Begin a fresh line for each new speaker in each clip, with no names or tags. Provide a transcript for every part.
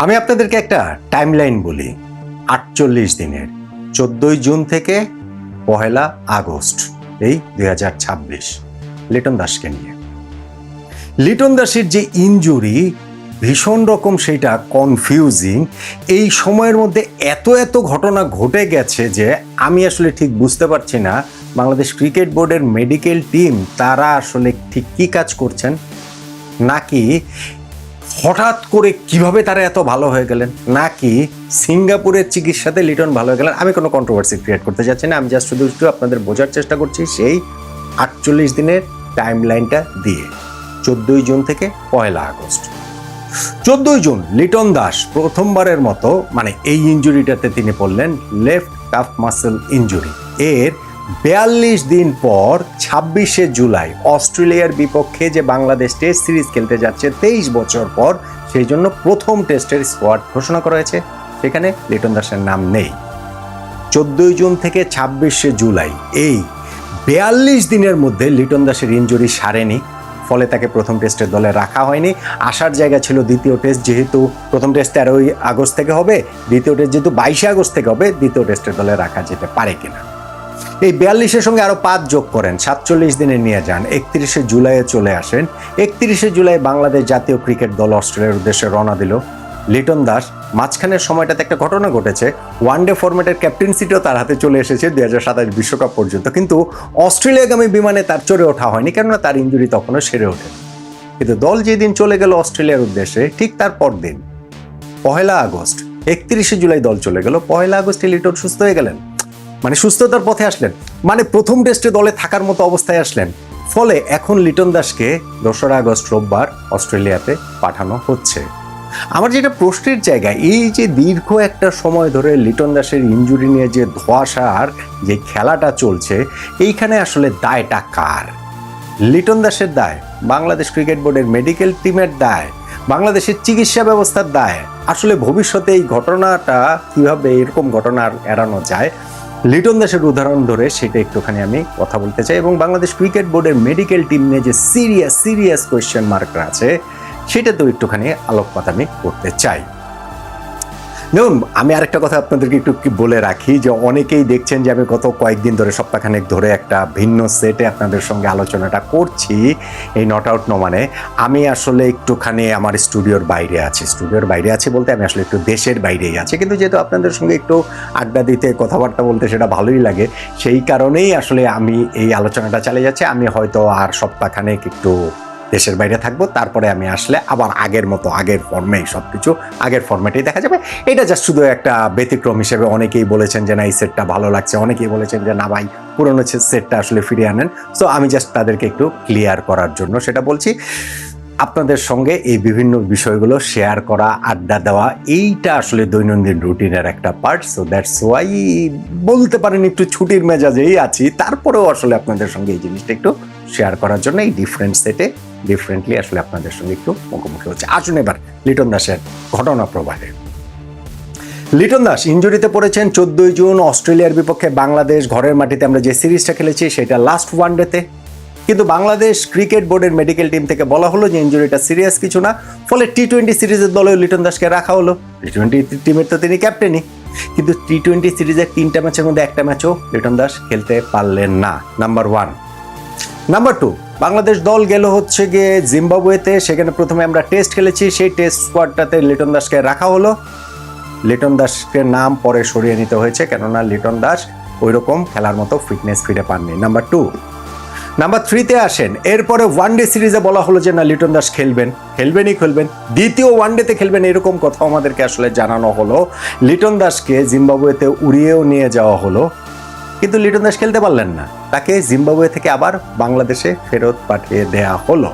আমি আপনাদেরকে একটা টাইমলাইন বলি। 48 দিনের 14 জুন থেকে 1 আগস্ট এই 2026 লিটন দাসকে নিয়ে। লিটন দাসের যে ইনজুরি ভীষণ রকম সেটা কনফিউজিং। এই সময়ের মধ্যে এত ঘটনা ঘটে গেছে যে আমি আসলে ঠিক বুঝতে পারছি না বাংলাদেশ ক্রিকেট বোর্ডের মেডিকেল টিম তারা আসলে ঠিক কী কাজ করছেন, নাকি হঠাৎ করে কিভাবে তারা এত ভালো হয়ে গেলেন, নাকি সিঙ্গাপুরের চিকিৎসাতে লিটন ভালো হয়ে গেলেন। আমি কোনো কন্ট্রোভার্সি ক্রিয়েট করতে যাচ্ছি না, আমি জাস্ট শুধু একটু আপনাদের বোঝার চেষ্টা করছি সেই 48 দিনের টাইম লাইনটা দিয়ে। 14 জুন থেকে 1 আগস্ট। 14 জুন লিটন দাস প্রথমবারের মতো মানে এই ইনজুরিটাতে তিনি পড়লেন, লেফট কাফ মাসেল ইনজুরি। এর 42 দিন পর 26 জুলাই অস্ট্রেলিয়ার বিপক্ষে যে বাংলাদেশ টেস্ট সিরিজ খেলতে যাচ্ছে 23 বছর পর, সেই জন্য প্রথম টেস্টের স্কোয়াড ঘোষণা করা হয়েছে, সেখানে লিটন দাসের নাম নেই। 14 জুন থেকে 26 জুলাই এই 42 দিনের মধ্যে লিটন দাসের ইনজুরি সারেনি, ফলে তাকে প্রথম টেস্টের দলে রাখা হয়নি। আসার জায়গা ছিল দ্বিতীয় টেস্ট, যেহেতু প্রথম টেস্ট 13 আগস্ট থেকে হবে, দ্বিতীয় টেস্ট যেহেতু 22 আগস্ট থেকে হবে, দ্বিতীয় টেস্টের দলে রাখা যেতে পারে কিনা। এই 42-এর সঙ্গে আরো 5 যোগ করেন, 47 দিনে নিয়ে যান, 31 জুলাইয়ে চলে আসেন। 31 জুলাই বাংলাদেশ জাতীয় ক্রিকেট দল অস্ট্রেলিয়ার উদ্দেশ্যে রওনা দিল। লিটন দাস মাঝখানের সময়টাতে একটা ঘটনা ঘটেছে, ওয়ানডে ফরম্যাটের ক্যাপ্টেন্সিটাও তার হাতে চলে এসেছে 2027 বিশ্বকাপ পর্যন্ত, কিন্তু অস্ট্রেলিয়াগামী বিমানে তার চড়ে ওঠা হয়নি, কেননা তার ইনজুরি তখনও সেরে ওঠে। কিন্তু দল যেদিন চলে গেল অস্ট্রেলিয়ার উদ্দেশ্যে, ঠিক তার পরদিন 1 আগস্ট, 31 জুলাই দল চলে গেল, 1 আগস্টে লিটন সুস্থ হয়ে গেলেন, মানে সুস্থতার পথে আসলেন, মানে প্রথম টেস্টে দলে থাকার মতো অবস্থায় আসলেন। ফলে এখন লিটন দাসকে 2 আগস্ট রোববার অস্ট্রেলিয়াতে পাঠানো হচ্ছে। আমার যেটা প্রশ্নের জায়গা, এই যে দীর্ঘ একটা সময় ধরে লিটন দাসের ইনজুরি নিয়ে যে ধোঁয়াশার যে খেলাটা চলছে, এইখানে আসলে দায়টা কার? লিটন দাসের দায়, বাংলাদেশ ক্রিকেট বোর্ডের মেডিকেল টিমের দায়, বাংলাদেশের চিকিৎসা ব্যবস্থার দায়? আসলে ভবিষ্যতে এই ঘটনাটা কিভাবে এরকম ঘটনা এড়ানো যায়, লিটন দাসের উদাহরণ ধরে সেটা একটুখানি আমি কথা বলতে চাই, এবং বাংলাদেশ ক্রিকেট বোর্ডের মেডিকেল টিম নিয়ে যে সিরিয়াস কোয়েশ্চেন মার্কটা আছে সেটাতেও একটুখানি আলোকপাত আমি করতে চাই। দেখুন, আমি আরেকটা কথা আপনাদেরকে একটু বলে রাখি যে অনেকেই দেখছেন যে আমি গত কয়েকদিন ধরে, সপ্তাহখানেক ধরে একটা ভিন্ন সেটে আপনাদের সঙ্গে আলোচনাটা করছি এই নট আউট মানে। আমি আসলে একটুখানি আমার স্টুডিওর বাইরে আছি বলতে আমি আসলে একটু দেশের বাইরেই আছি, কিন্তু যেহেতু আপনাদের সঙ্গে একটু আড্ডা দিতে, কথাবার্তা বলতে সেটা ভালোই লাগে, সেই কারণেই আসলে আমি এই আলোচনাটা চালিয়ে যাচ্ছি। আমি হয়তো আর সপ্তাহখানেক একটু দেশের বাইরে থাকবো, তারপরে আমি আসলে আবার আগের মতো আগের ফর্মেই সবকিছু আগের ফর্মেটেই দেখা যাবে। এটা জাস্ট শুধু একটা ব্যতিক্রম হিসেবে। অনেকেই বলেছেন যে না এই সেটটা ভালো লাগছে, অনেকেই বলেছেন যে না ভাই পুরনো সেটটা আসলে ফিরিয়ে আনেন। সো আমি জাস্ট তাদেরকে একটু ক্লিয়ার করার জন্য সেটা বলছি। আপনাদের সঙ্গে এই বিভিন্ন বিষয়গুলো শেয়ার করা, আড্ডা দেওয়া, এইটা আসলে দৈনন্দিন রুটিনের একটা পার্ট। সো দ্যাটস ওয়াই বলতে পারেন একটু ছুটির মেজাজেই আছি, তারপরেও আসলে আপনাদের সঙ্গে এই জিনিসটা একটু শেয়ার করার জন্য এই ডিফারেন্ট সেটে ডিফারেন্টলি আসলে আপনাদের সঙ্গে একটু মুখোমুখি হচ্ছে। আসুন এবার লিটন দাসের ঘটনা প্রবাহে। লিটন দাস ইনজুরিতে পড়েছেন 14 জুন অস্ট্রেলিয়ার বিপক্ষে বাংলাদেশ ঘরের মাটিতে আমরা যে সিরিজটা খেলেছি সেটা লাস্ট ওয়ানডেতে। কিন্তু বাংলাদেশ ক্রিকেট বোর্ডের মেডিকেল টিম থেকে বলা হলো যে ইনজুরিটা সিরিয়াস কিছু না, ফলে টি-20 সিরিজের দলেও লিটন দাসকে রাখা হলো। টি-20 টিমের তো তিনি ক্যাপ্টেনই, কিন্তু টি-20 সিরিজের 3টা ম্যাচের মধ্যে একটা ম্যাচও লিটন দাস খেলতে পারলেন না, নাম্বার 1। নাম্বার 2, বাংলাদেশ দল গেল হচ্ছে গিয়ে জিম্বাবুয়েতে, সেখানে প্রথমে আমরা টেস্ট খেলেছি, সেই টেস্ট স্কোয়াডটাতে লিটন দাসকে রাখা হলো। লিটন দাসকে নাম পরে সরিয়ে নিতে হয়েছে, কেননা লিটন দাস ওইরকম খেলার মতো ফিটনেস ফিরে পাননি, নাম্বার 2। নাম্বার 3-তে আসেন, এরপরে ওয়ানডে সিরিজে বলা হলো যে না লিটন দাস খেলবেন, দ্বিতীয় ওয়ানডেতে খেলবেন, এরকম কথা আমাদেরকে আসলে জানানো হলো। লিটন দাসকে জিম্বাবুয়েতে উড়িয়েও নিয়ে যাওয়া হলো, কিন্তু লিটন দাস খেলতে পারলেন না, তাকে জিম্বাবুয়ে থেকে আবার বাংলাদেশে ফেরত পাঠিয়ে দেয়া হলো।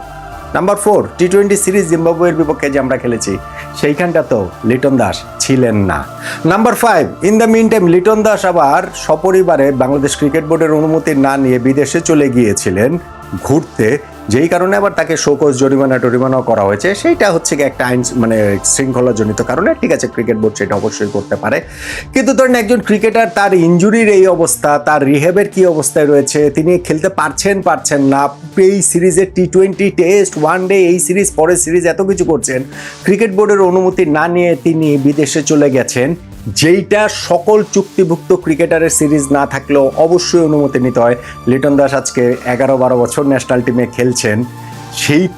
নাম্বার 4, টি-20 সিরিজ জিম্বাবুয়ের বিপক্ষে যে আমরা খেলেছি সেইখানটা তো লিটন দাস ছিলেন না। Number 5, in the mean time Liton Das আবার সপরিবারে বাংলাদেশ ক্রিকেট বোর্ডের অনুমতি না নিয়ে বিদেশে চলে গিয়েছিলেন ঘুরতে, যেই কারণে আবার তাকে শোকজ জরিমানাও করা হয়েছে। সেইটা হচ্ছে কি একটা আইন মানে শৃঙ্খলাজনিত কারণে, ঠিক আছে, ক্রিকেট বোর্ড সেটা অবশ্যই করতে পারে। কিন্তু ধরেন একজন ক্রিকেটার, তার ইনজুরির এই অবস্থা, তার রিহ্যাবের কি অবস্থায় রয়েছে, তিনি খেলতে পারছেন না, এই সিরিজে টি20 টেস্ট, ওয়ান ডে, এই সিরিজ, পরের সিরিজ, এত কিছু করছেন, ক্রিকেট বোর্ডের অনুমতি না নিয়ে তিনি বিদেশে চলে গেছেন, যেইটা সকল চুক্তিভুক্ত ক্রিকেটারের সিরিজ না থাকলেও অবশ্যই অনুমতি নিতে হয়। লিটন দাস আজকে 11-12 বছর ন্যাশনাল টিমে খেলছেন,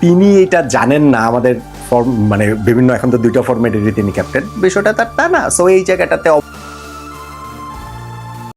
তিনি এটা জানেন না। আমাদের মানে বিভিন্ন এখন তো 2টা ফরম্যাটেরই তিনি ক্যাপ্টেন, বিষয়টা তার তা না। সো এই জায়গাটাতে